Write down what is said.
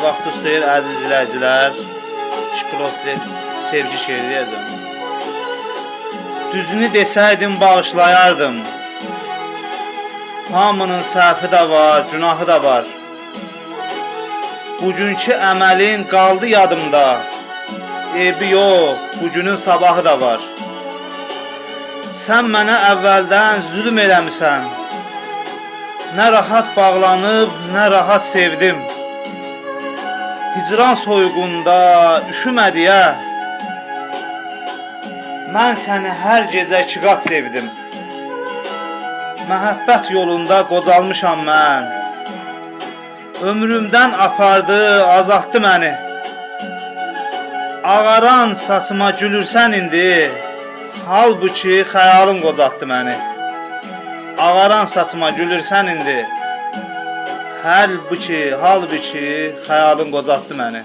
Vaxtınız xeyir əziz izləyicilər. Şikloplet sevgi şeiri deyəcəm. Düzünü desəydim bağışlayardım. Hamının səhvi də var, günahı da var. Bugünkü əməlin qaldı yadımda. Eybi yox, bugünün sabahı da var. Sən mənə əvvəldən zülm eləmisən. Nə rahat bağlanıb, nə rahat sevdim. Hicran soyğunda üşümədiyə mən səni hər gecə iki qat sevdim. Məhəbbət yolunda qocalmışam mən. Ömrümdən apardı, azaltdı məni. Ağaran saçıma gülürsən indi, halbuki xəyalın qocatdı məni. Ağaran saçıma gülürsən indi, halbuki xəyalın qocatdı məni.